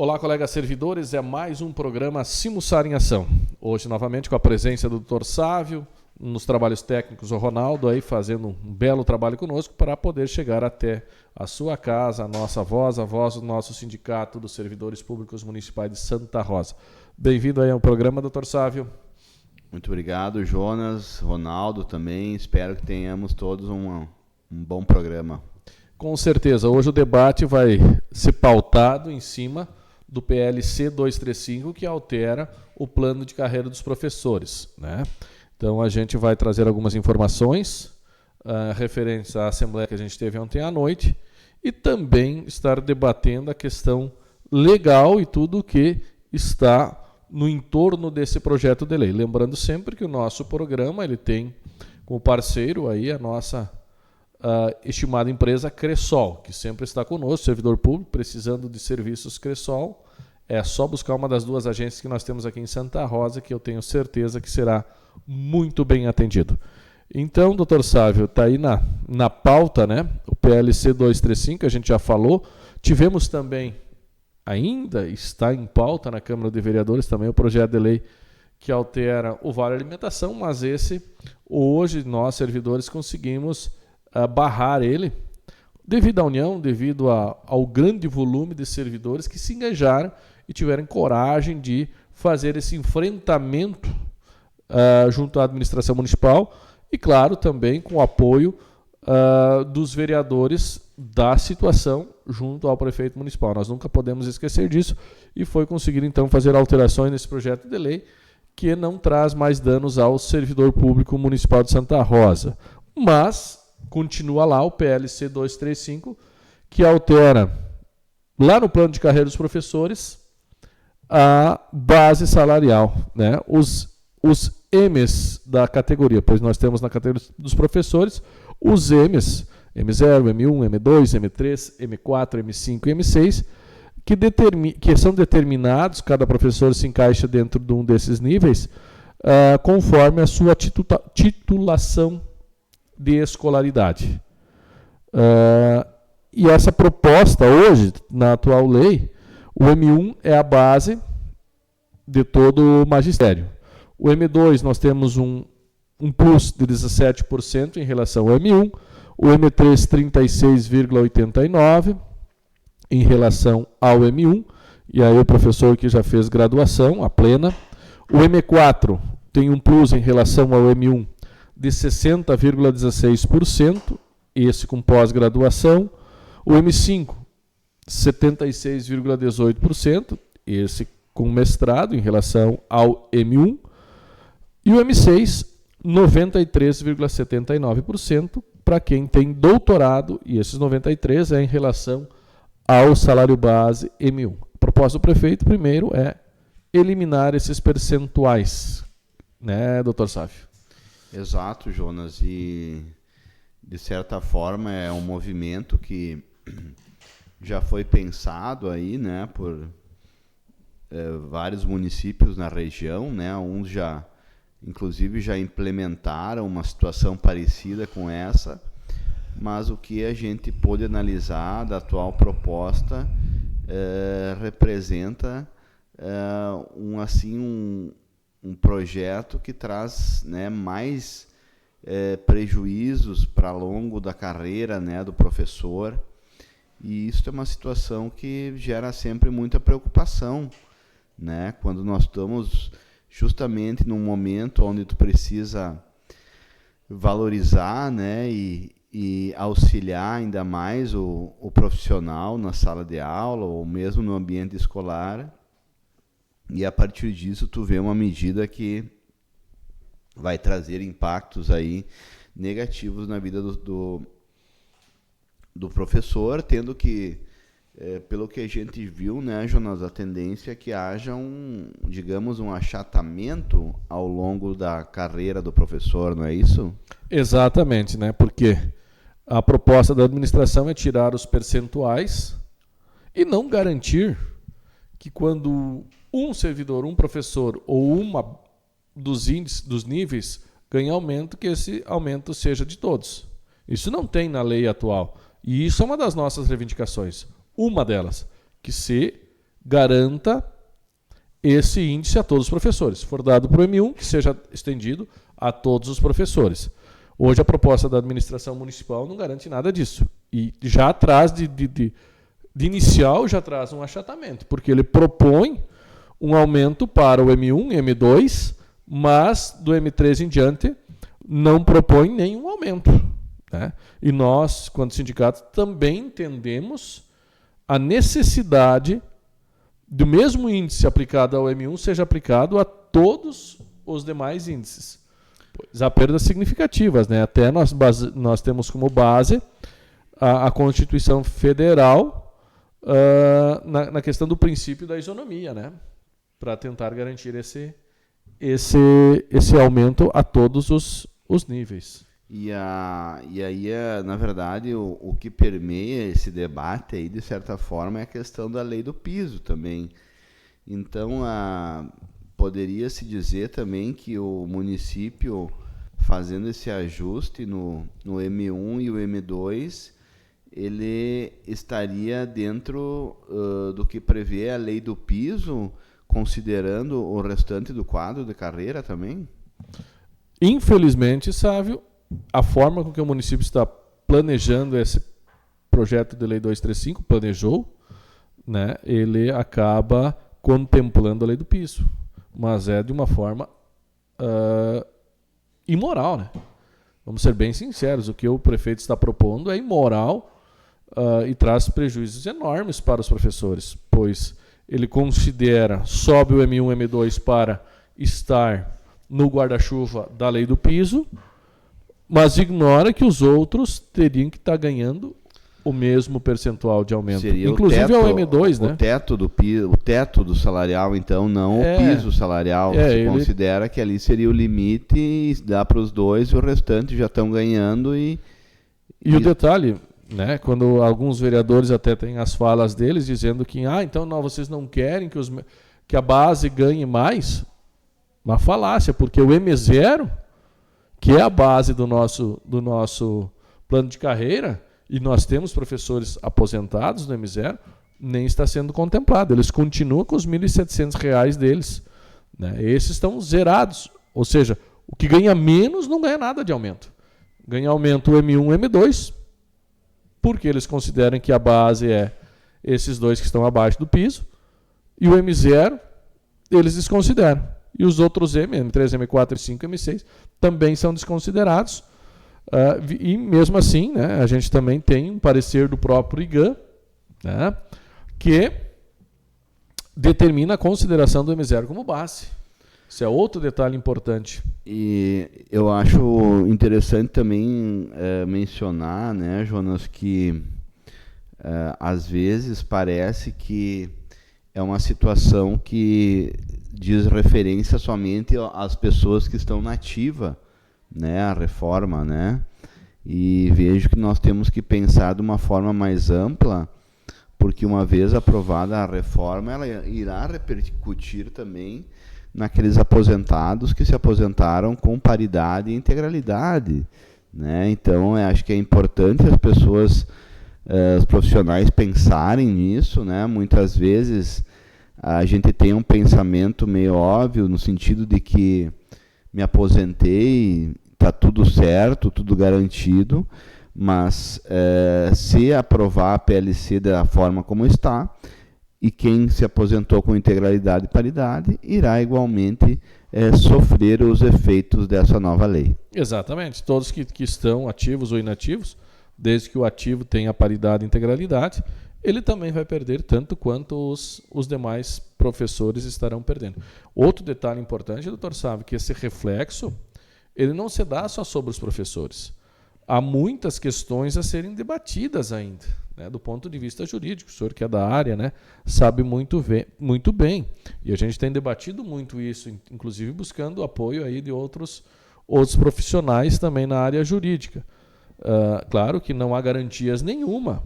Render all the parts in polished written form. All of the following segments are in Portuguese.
Olá, colegas servidores, é mais um programa Simussar em Ação. Hoje, novamente, com a presença do Dr. Sávio, nos trabalhos técnicos, o Ronaldo aí fazendo um belo trabalho conosco para poder chegar até a sua casa, a nossa voz, a voz do nosso Sindicato dos Servidores Públicos Municipais de Santa Rosa. Bem-vindo aí ao programa, Dr. Sávio. Muito obrigado, Jonas, Ronaldo também. Espero que tenhamos todos um bom programa. Com certeza, hoje o debate vai ser pautado em cima do PLC 235, que altera o plano de carreira dos professores, né? Então a gente vai trazer algumas informações referentes à assembleia que a gente teve ontem à noite e também estar debatendo a questão legal e tudo o que está no entorno desse projeto de lei. Lembrando sempre que o nosso programa ele tem como parceiro aí a nossa estimada empresa Cressol, que sempre está conosco, servidor público, precisando de serviços Cressol. É só buscar uma das duas agências que nós temos aqui em Santa Rosa, que eu tenho certeza que será muito bem atendido. Então, doutor Sávio, está aí na pauta, né? O PLC 235, a gente já falou. Tivemos também, ainda está em pauta na Câmara de Vereadores, também o projeto de lei que altera o Vale Alimentação, mas esse, hoje, nós, servidores, conseguimos barrar ele, devido à união, devido ao grande volume de servidores que se engajaram e tiveram coragem de fazer esse enfrentamento junto à administração municipal e, claro, também com o apoio dos vereadores da situação junto ao prefeito municipal. Nós nunca podemos esquecer disso e foi conseguido, então, fazer alterações nesse projeto de lei que não traz mais danos ao servidor público municipal de Santa Rosa. Mas continua lá o PLC 235, que altera, lá no plano de carreira dos professores, a base salarial, né? Os M's da categoria, pois nós temos na categoria dos professores os M's, M0, M1, M2, M3, M4, M5 e M6, que são determinados, cada professor se encaixa dentro de um desses níveis, conforme a sua titulação de escolaridade. E essa proposta hoje, na atual lei, o M1 é a base de todo o magistério. O M2 nós temos um plus de 17% em relação ao M1, o M3 36,89% em relação ao M1, e aí o professor que já fez graduação, a plena. O M4 tem um plus em relação ao M1 de 60,16%, esse com pós-graduação. O M5, 76,18%, esse com mestrado em relação ao M1. E o M6, 93,79% para quem tem doutorado, e esses 93% é em relação ao salário base M1. A proposta do prefeito, primeiro, é eliminar esses percentuais, né, doutor Sávio? Exato, Jonas, e de certa forma é um movimento que já foi pensado aí, né, por vários municípios na região, né, uns inclusive já implementaram uma situação parecida com essa, mas o que a gente pôde analisar da atual proposta representa um projeto que traz, né, mais prejuízos para longo da carreira, né, do professor, e isso é uma situação que gera sempre muita preocupação, né, quando nós estamos justamente num momento onde tu precisa valorizar, né, e auxiliar ainda mais o profissional na sala de aula ou mesmo no ambiente escolar. E a partir disso tu vê uma medida que vai trazer impactos aí negativos na vida do professor, tendo que, pelo que a gente viu, né, Jonas, a tendência é que haja um achatamento ao longo da carreira do professor, não é isso? Exatamente, né? Porque a proposta da administração é tirar os percentuais e não garantir que quando um servidor, um professor ou uma dos índices, dos níveis ganha aumento, que esse aumento seja de todos. Isso não tem na lei atual. E isso é uma das nossas reivindicações. Uma delas, que se garanta esse índice a todos os professores. Se for dado para o M1, que seja estendido a todos os professores. Hoje a proposta da administração municipal não garante nada disso. E já traz, de inicial, já traz um achatamento, porque ele propõe um aumento para o M1 e M2, mas do M3 em diante não propõe nenhum aumento. Né? E nós, quanto sindicato, também entendemos a necessidade do mesmo índice aplicado ao M1 seja aplicado a todos os demais índices. Pois há perdas significativas, né? Até nós temos como base a Constituição Federal na questão do princípio da isonomia, né? Para tentar garantir esse aumento a todos os níveis. E aí, na verdade, o que permeia esse debate aí, de certa forma, é a questão da lei do piso também. Então, poderia-se dizer também que o município, fazendo esse ajuste no M1 e o M2, ele estaria dentro do que prevê a lei do piso, considerando o restante do quadro de carreira também? Infelizmente, Sávio, a forma com que o município está planejando esse projeto de lei 235, planejou, né, ele acaba contemplando a lei do piso, mas é de uma forma imoral, né? Vamos ser bem sinceros, o que o prefeito está propondo é imoral e traz prejuízos enormes para os professores, pois ele considera, sobe o M1 e M2 para estar no guarda-chuva da lei do piso, mas ignora que os outros teriam que estar ganhando o mesmo percentual de aumento. Seria inclusive teto, é o M2, né? O teto do salarial, então, não o piso salarial. Você considera que ali seria o limite e dá para os dois, e o restante já estão ganhando. E o detalhe, né, quando alguns vereadores até têm as falas deles dizendo que então vocês não querem que a base ganhe mais, uma falácia, porque o M0, que é a base do nosso plano de carreira, e nós temos professores aposentados no M0, nem está sendo contemplado. Eles continuam com os R$ 1.700 deles. Né? Esses estão zerados. Ou seja, o que ganha menos não ganha nada de aumento. Ganha aumento o M1 e M2, porque eles consideram que a base é esses dois que estão abaixo do piso, e o M0 eles desconsideram. E os outros M3, M4, M5 e M6 também são desconsiderados. E mesmo assim, né, a gente também tem um parecer do próprio IGAN, né, que determina a consideração do M0 como base. Isso é outro detalhe importante. E eu acho interessante também mencionar, né, Jonas, que às vezes parece que é uma situação que diz referência somente às pessoas que estão na ativa, né, a reforma, né? E vejo que nós temos que pensar de uma forma mais ampla, porque uma vez aprovada a reforma, ela irá repercutir também naqueles aposentados que se aposentaram com paridade e integralidade, né? Então, acho que é importante as pessoas, os profissionais pensarem nisso, né? Muitas vezes a gente tem um pensamento meio óbvio, no sentido de que me aposentei, está tudo certo, tudo garantido, mas se aprovar a PLC da forma como está, e quem se aposentou com integralidade e paridade, irá igualmente sofrer os efeitos dessa nova lei. Exatamente. Todos que estão ativos ou inativos, desde que o ativo tenha paridade e integralidade, ele também vai perder tanto quanto os demais professores estarão perdendo. Outro detalhe importante, doutor, sabe que esse reflexo ele não se dá só sobre os professores. Há muitas questões a serem debatidas ainda, né, do ponto de vista jurídico. O senhor que é da área, né, sabe muito bem. E a gente tem debatido muito isso, inclusive buscando apoio aí de outros profissionais também na área jurídica. Claro que não há garantias nenhuma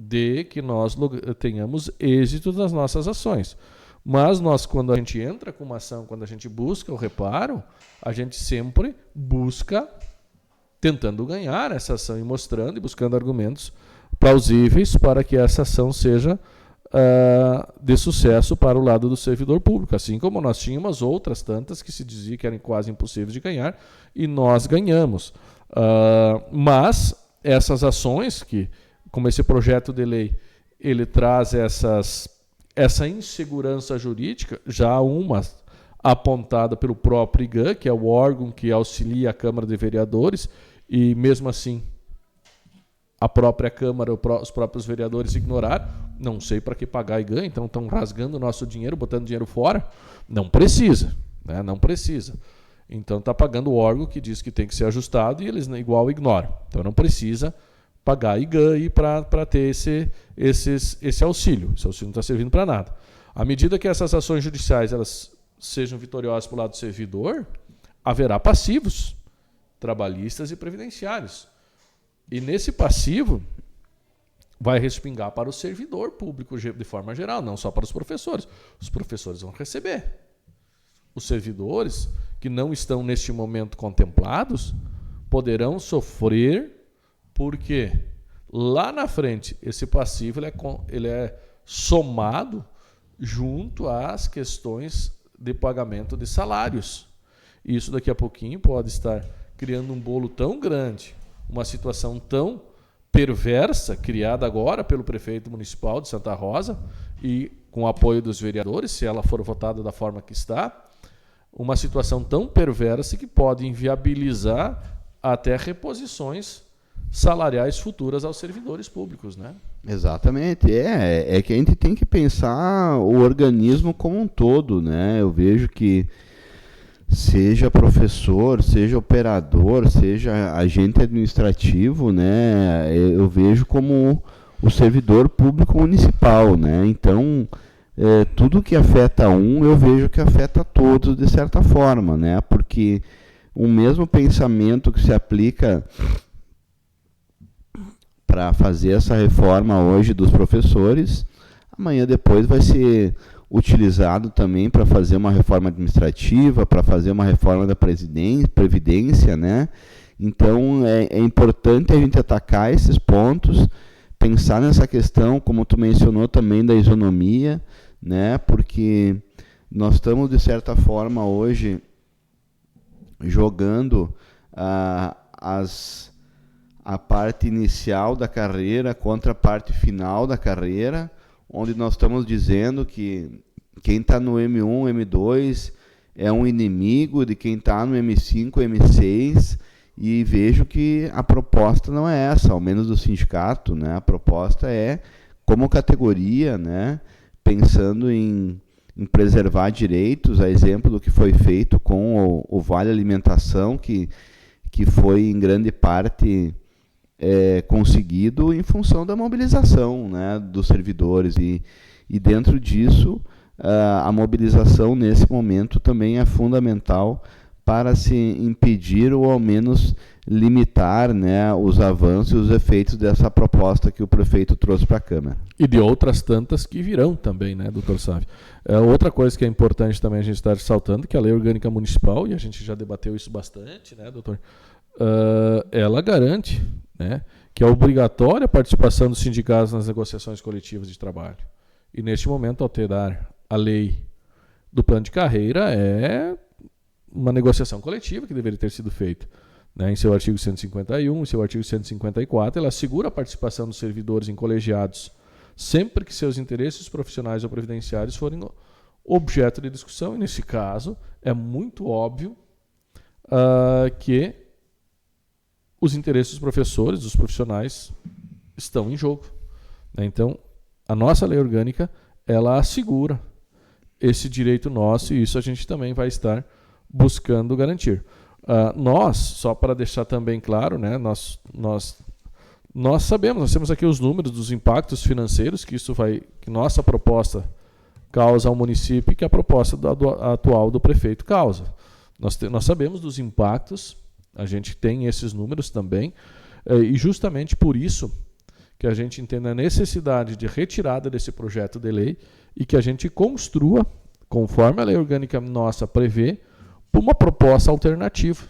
de que nós tenhamos êxito nas nossas ações. Mas quando a gente entra com uma ação, quando a gente busca o reparo, a gente sempre busca tentando ganhar essa ação e mostrando e buscando argumentos plausíveis para que essa ação seja de sucesso para o lado do servidor público, assim como nós tínhamos outras tantas que se dizia que eram quase impossíveis de ganhar, e nós ganhamos. Mas essas ações, como esse projeto de lei, ele traz essa insegurança jurídica, já uma apontada pelo próprio IGAN, que é o órgão que auxilia a Câmara de Vereadores, e mesmo assim a própria Câmara, os próprios vereadores ignoraram. Não sei para que pagar IGAN, então estão rasgando o nosso dinheiro, botando dinheiro fora. Não precisa, né? Não precisa. Então está pagando o órgão que diz que tem que ser ajustado e eles igual ignoram. Então não precisa pagar IGAN para ter esse auxílio. Esse auxílio não está servindo para nada. À medida que essas ações judiciais elas sejam vitoriosas para o lado do servidor, haverá passivos trabalhistas e previdenciários. E nesse passivo vai respingar para o servidor público de forma geral, não só para os professores. Os professores vão receber. Os servidores que não estão neste momento contemplados poderão sofrer, porque lá na frente esse passivo ele é somado junto às questões de pagamento de salários. E isso daqui a pouquinho pode estar criando um bolo tão grande, uma situação tão perversa, criada agora pelo prefeito municipal de Santa Rosa e com o apoio dos vereadores, se ela for votada da forma que está, uma situação tão perversa que pode inviabilizar até reposições salariais futuras aos servidores públicos, né? Exatamente. É que a gente tem que pensar o organismo como um todo, né? Eu vejo que seja professor, seja operador, seja agente administrativo, né? Eu vejo como o servidor público municipal, né? Então, tudo que afeta eu vejo que afeta todos de certa forma, né? Porque o mesmo pensamento que se aplica para fazer essa reforma hoje dos professores, amanhã depois vai ser utilizado também para fazer uma reforma administrativa, para fazer uma reforma da Previdência, né? Então, é importante a gente atacar esses pontos, pensar nessa questão, como tu mencionou também, da isonomia, né? Porque nós estamos, de certa forma, hoje, jogando a parte inicial da carreira contra a parte final da carreira, onde nós estamos dizendo que quem está no M1, M2 é um inimigo de quem está no M5, M6, e vejo que a proposta não é essa, ao menos do sindicato, né? A proposta é, como categoria, né? Pensando em preservar direitos, a exemplo do que foi feito com o Vale Alimentação, que foi em grande parte conseguido em função da mobilização, né, dos servidores, e dentro disso a mobilização nesse momento também é fundamental para se impedir ou ao menos limitar, né, os avanços e os efeitos dessa proposta que o prefeito trouxe para a Câmara. E de outras tantas que virão também, né, doutor Sávio? Outra coisa que é importante também a gente estar ressaltando, que a Lei Orgânica Municipal, e a gente já debateu isso bastante, né, doutor? Ela garante, né, que é obrigatória a participação dos sindicatos nas negociações coletivas de trabalho. E neste momento, alterar a lei do plano de carreira é uma negociação coletiva que deveria ter sido feita. Né, em seu artigo 151, em seu artigo 154, ela assegura a participação dos servidores em colegiados sempre que seus interesses profissionais ou previdenciários forem objeto de discussão. E nesse caso, é muito óbvio que os interesses dos professores, dos profissionais, estão em jogo. Né? Então, a nossa lei orgânica, ela assegura esse direito nosso, e isso a gente também vai estar buscando garantir. Nós, só para deixar também claro, né, nós sabemos, nós temos aqui os números dos impactos financeiros que nossa proposta causa ao município e que a proposta atual do prefeito causa. Nós sabemos dos impactos, a gente tem esses números também, e justamente por isso que a gente entende a necessidade de retirada desse projeto de lei e que a gente construa, conforme a lei orgânica nossa prevê, uma proposta alternativa.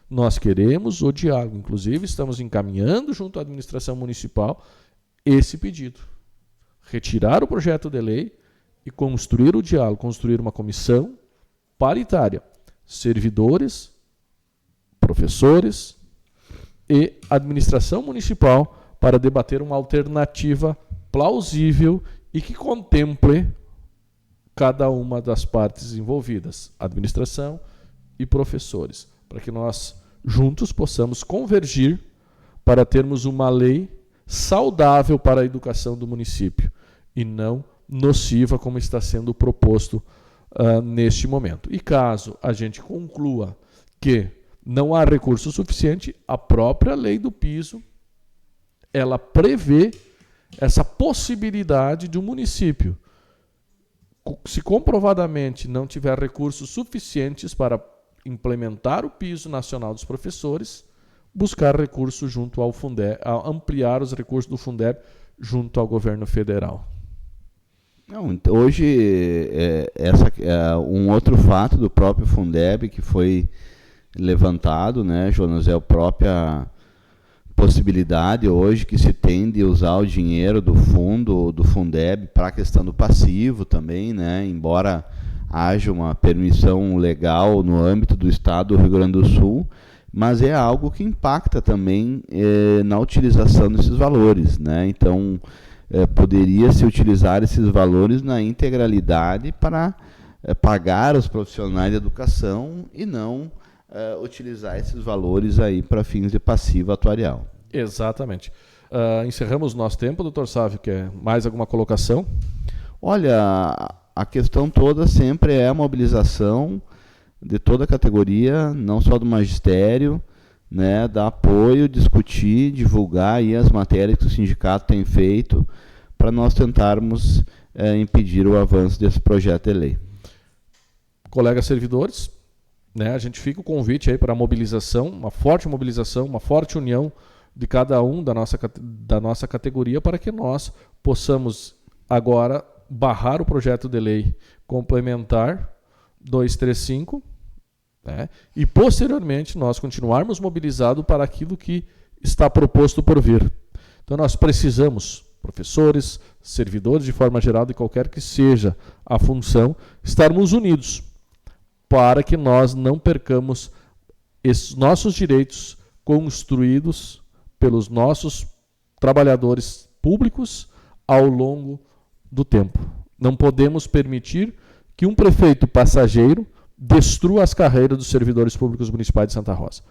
Nós queremos o diálogo, inclusive estamos encaminhando junto à administração municipal esse pedido. retirar o projeto de lei e construir o diálogo, construir uma comissão paritária, servidores, professores e administração municipal para debater uma alternativa plausível e que contemple cada uma das partes envolvidas, administração e professores, para que nós juntos possamos convergir para termos uma lei saudável para a educação do município e não nociva como está sendo proposto neste momento. E caso a gente conclua que não há recurso suficiente, a própria lei do piso ela prevê essa possibilidade de um município, se comprovadamente não tiver recursos suficientes para implementar o piso nacional dos professores, buscar recursos junto ao Fundeb, ampliar os recursos do Fundeb junto ao governo federal. Não, hoje, um outro fato do próprio Fundeb que foi levantado, né, Jonas, é a própria possibilidade hoje que se tem de usar o dinheiro do fundo, do Fundeb, para a questão do passivo também, né, embora haja uma permissão legal no âmbito do Estado do Rio Grande do Sul, mas é algo que impacta também na utilização desses valores, né, então poderia-se utilizar esses valores na integralidade para pagar os profissionais de educação e não utilizar esses valores aí para fins de passivo atuarial. Exatamente. Encerramos nosso tempo, doutor Sávio, quer mais alguma colocação? Olha, a questão toda sempre é a mobilização de toda a categoria, não só do magistério, né, dar apoio, discutir, divulgar aí as matérias que o sindicato tem feito para nós tentarmos impedir o avanço desse projeto de lei. Colegas servidores, né, a gente fica o convite aí para a mobilização, uma forte união de cada um da nossa categoria para que nós possamos agora barrar o projeto de lei complementar 235, né, e posteriormente nós continuarmos mobilizados para aquilo que está proposto por vir. Então nós precisamos, professores, servidores de forma geral, de qualquer que seja a função, estarmos unidos para que nós não percamos esses nossos direitos construídos pelos nossos trabalhadores públicos ao longo do tempo. Não podemos permitir que um prefeito passageiro destrua as carreiras dos servidores públicos municipais de Santa Rosa.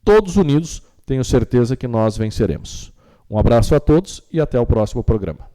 Todos unidos, tenho certeza que nós venceremos. Um abraço a todos e até o próximo programa.